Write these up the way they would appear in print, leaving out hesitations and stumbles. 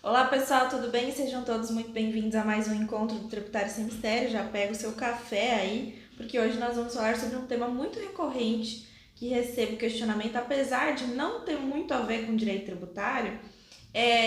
Olá pessoal, tudo bem? Sejam todos muito bem-vindos a mais um encontro do Tributário Sem Mistério. Já pega o seu café aí, porque hoje nós vamos falar sobre um tema muito recorrente que recebo questionamento, apesar de não ter muito a ver com direito tributário.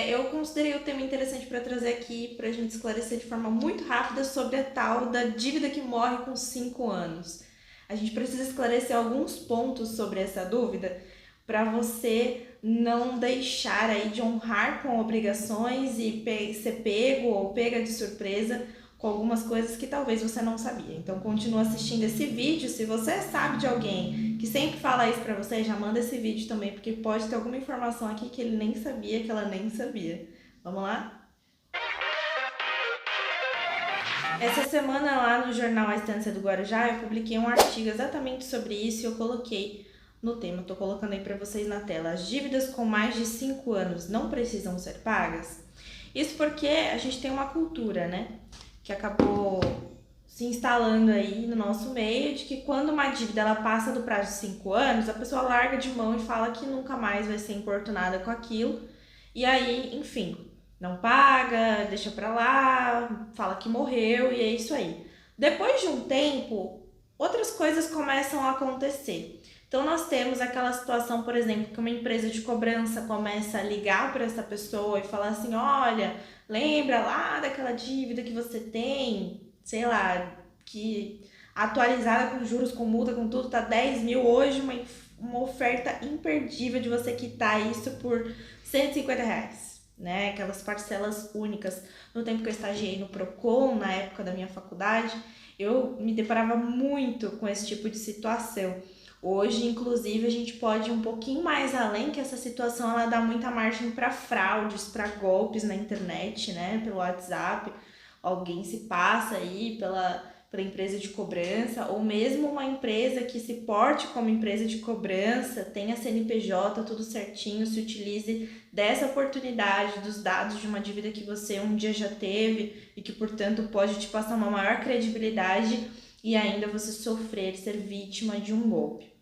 Eu considerei o tema interessante para trazer aqui para a gente esclarecer de forma muito rápida sobre a tal da dívida que morre com 5 anos. A gente precisa esclarecer alguns pontos sobre essa dúvida para você não deixar aí de honrar com obrigações e ser pego ou pega de surpresa com algumas coisas que talvez você não sabia. Então continua assistindo esse vídeo. Se você sabe de alguém que sempre fala isso para você, já manda esse vídeo também, porque pode ter alguma informação aqui que ele nem sabia, que ela nem sabia. Vamos lá? Essa semana lá no jornal A Estância do Guarujá eu publiquei um artigo exatamente sobre isso e eu coloquei no tema, estou colocando aí para vocês na tela, as dívidas com mais de 5 anos não precisam ser pagas? Isso porque a gente tem uma cultura, né, que acabou se instalando aí no nosso meio, de que quando uma dívida ela passa do prazo de 5 anos, a pessoa larga de mão e fala que nunca mais vai ser importunada com aquilo, e aí, enfim, não paga, deixa pra lá, fala que morreu e é isso aí. Depois de um tempo, outras coisas começam a acontecer. Então nós temos aquela situação, por exemplo, que uma empresa de cobrança começa a ligar para essa pessoa e falar assim, olha, lembra lá daquela dívida que você tem, sei lá, que atualizada com juros, com multa, com tudo, tá 10 mil hoje, uma oferta imperdível de você quitar isso por R$ 150, né? Aquelas parcelas únicas. No tempo que eu estagiei no Procon, na época da minha faculdade, eu me deparava muito com esse tipo de situação. Hoje, inclusive, a gente pode ir um pouquinho mais além, que essa situação ela dá muita margem para fraudes, para golpes na internet, né? Pelo WhatsApp, alguém se passa aí pela empresa de cobrança, ou mesmo uma empresa que se porte como empresa de cobrança, tenha CNPJ, tudo certinho, se utilize dessa oportunidade, dos dados de uma dívida que você um dia já teve e que, portanto, pode te passar uma maior credibilidade e ainda você sofrer, ser vítima de um golpe.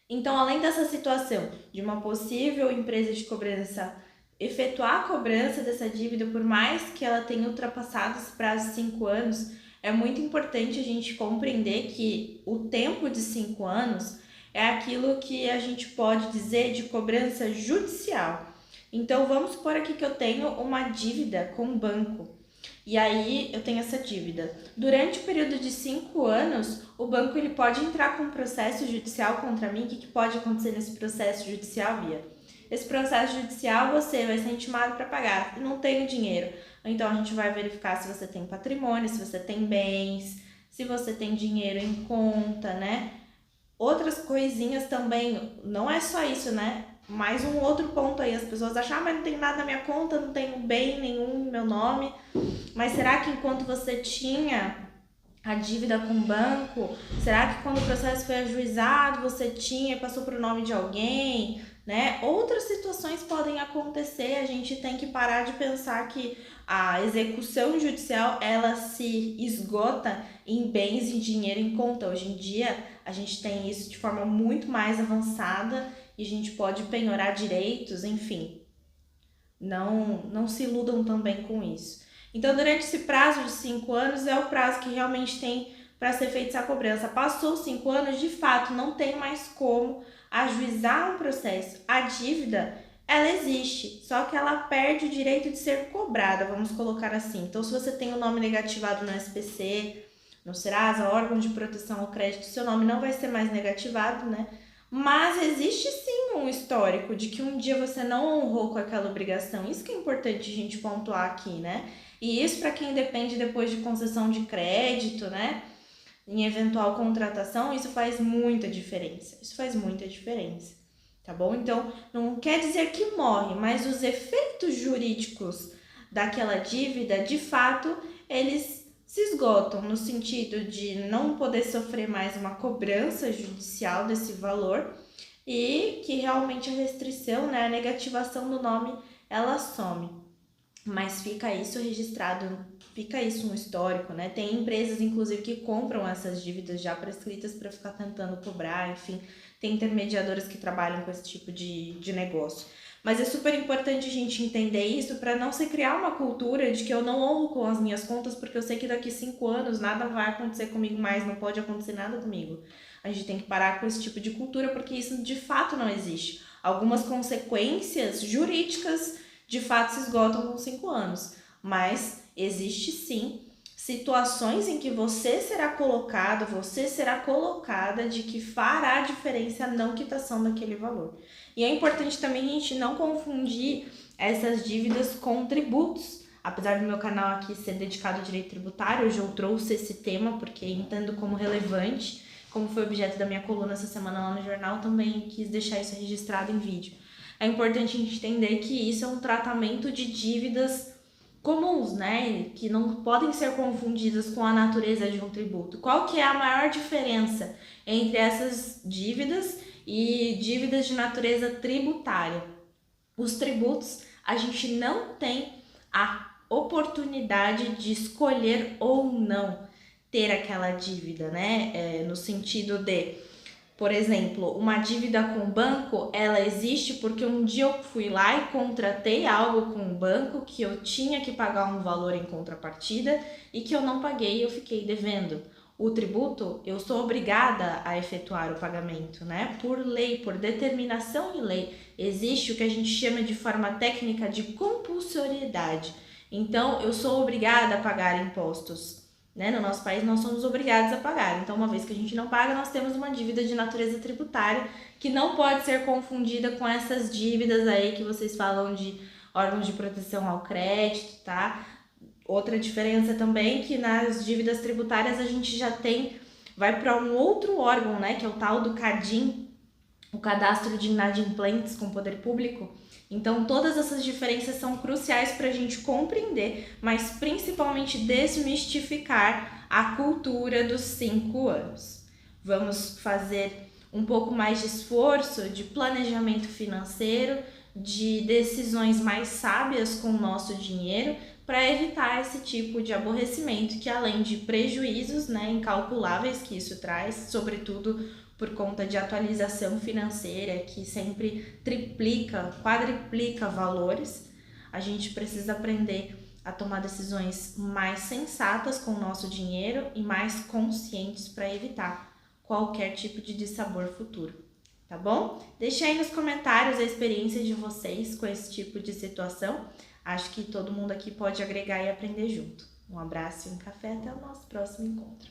Então, além dessa situação de uma possível empresa de cobrança efetuar a cobrança dessa dívida, por mais que ela tenha ultrapassado esse prazo de 5 anos, é muito importante a gente compreender que o tempo de 5 anos é aquilo que a gente pode dizer de cobrança judicial. Então, vamos supor aqui que eu tenho uma dívida com o banco. E aí eu tenho essa dívida. Durante o período de 5 anos, o banco ele pode entrar com um processo judicial contra mim. O que pode acontecer nesse processo judicial, Bia? Esse processo judicial você vai ser intimado para pagar e não tem o dinheiro. Então a gente vai verificar se você tem patrimônio, se você tem bens, se você tem dinheiro em conta, né? Outras coisinhas também, não é só isso, né? Mais um outro ponto aí, as pessoas acham, mas não tem nada na minha conta, não tenho bem nenhum no meu nome. Mas será que enquanto você tinha a dívida com o banco, será que quando o processo foi ajuizado você tinha, passou para o nome de alguém, né? Outras situações podem acontecer, a gente tem que parar de pensar que a execução judicial ela se esgota em bens e dinheiro em conta. Hoje em dia a gente tem isso de forma muito mais avançada e a gente pode penhorar direitos, enfim. Não se iludam também com isso. Então, durante esse prazo de 5 anos, é o prazo que realmente tem para ser feita essa cobrança. Passou 5 anos, de fato, não tem mais como ajuizar um processo. A dívida, ela existe, só que ela perde o direito de ser cobrada, vamos colocar assim. Então, se você tem o nome negativado no SPC, no Serasa, órgão de proteção ao crédito, seu nome não vai ser mais negativado, né? Mas existe sim um histórico de que um dia você não honrou com aquela obrigação. Isso que é importante a gente pontuar aqui, né? E isso para quem depende depois de concessão de crédito, né? Em eventual contratação, isso faz muita diferença. Isso faz muita diferença, tá bom? Então, não quer dizer que morre, mas os efeitos jurídicos daquela dívida, de fato, eles se esgotam no sentido de não poder sofrer mais uma cobrança judicial desse valor e que realmente a restrição, né, a negativação do nome, ela some. Mas fica isso registrado, fica isso um histórico, né? Tem empresas, inclusive, que compram essas dívidas já prescritas para ficar tentando cobrar, enfim, tem intermediadores que trabalham com esse tipo de negócio. Mas é super importante a gente entender isso para não se criar uma cultura de que eu não honro com as minhas contas porque eu sei que daqui 5 anos nada vai acontecer comigo mais, não pode acontecer nada comigo. A gente tem que parar com esse tipo de cultura porque isso de fato não existe. Algumas consequências jurídicas de fato se esgotam com 5 anos, mas existe sim situações em que você será colocado, você será colocada de que fará diferença a não quitação daquele valor. E é importante também a gente não confundir essas dívidas com tributos. Apesar do meu canal aqui ser dedicado ao direito tributário, hoje eu trouxe esse tema porque entendo como relevante, como foi objeto da minha coluna essa semana lá no jornal, também quis deixar isso registrado em vídeo. É importante a gente entender que isso é um tratamento de dívidas comuns, né? Que não podem ser confundidas com a natureza de um tributo. Qual que é a maior diferença entre essas dívidas e dívidas de natureza tributária? Os tributos, a gente não tem a oportunidade de escolher ou não ter aquela dívida, né? No sentido de, por exemplo, uma dívida com o banco, ela existe porque um dia eu fui lá e contratei algo com o banco que eu tinha que pagar um valor em contrapartida e que eu não paguei e eu fiquei devendo. O tributo, eu sou obrigada a efetuar o pagamento, né? Por lei, por determinação em lei. Existe o que a gente chama de forma técnica de compulsoriedade. Então, eu sou obrigada a pagar impostos, né? No nosso país, nós somos obrigados a pagar. Então, uma vez que a gente não paga, nós temos uma dívida de natureza tributária que não pode ser confundida com essas dívidas aí que vocês falam de órgãos de proteção ao crédito, tá? Outra diferença também é que nas dívidas tributárias a gente já vai para um outro órgão, né, que é o tal do CADIM, o Cadastro de Inadimplentes com Poder Público. Então, todas essas diferenças são cruciais para a gente compreender, mas principalmente desmistificar a cultura dos 5 anos. Vamos fazer um pouco mais de esforço de planejamento financeiro, de decisões mais sábias com o nosso dinheiro, para evitar esse tipo de aborrecimento que, além de prejuízos, né, incalculáveis que isso traz, sobretudo por conta de atualização financeira que sempre triplica, quadriplica valores, a gente precisa aprender a tomar decisões mais sensatas com o nosso dinheiro e mais conscientes para evitar qualquer tipo de dissabor futuro, tá bom? Deixe aí nos comentários a experiência de vocês com esse tipo de situação. Acho que todo mundo aqui pode agregar e aprender junto. Um abraço e um café, até o nosso próximo encontro.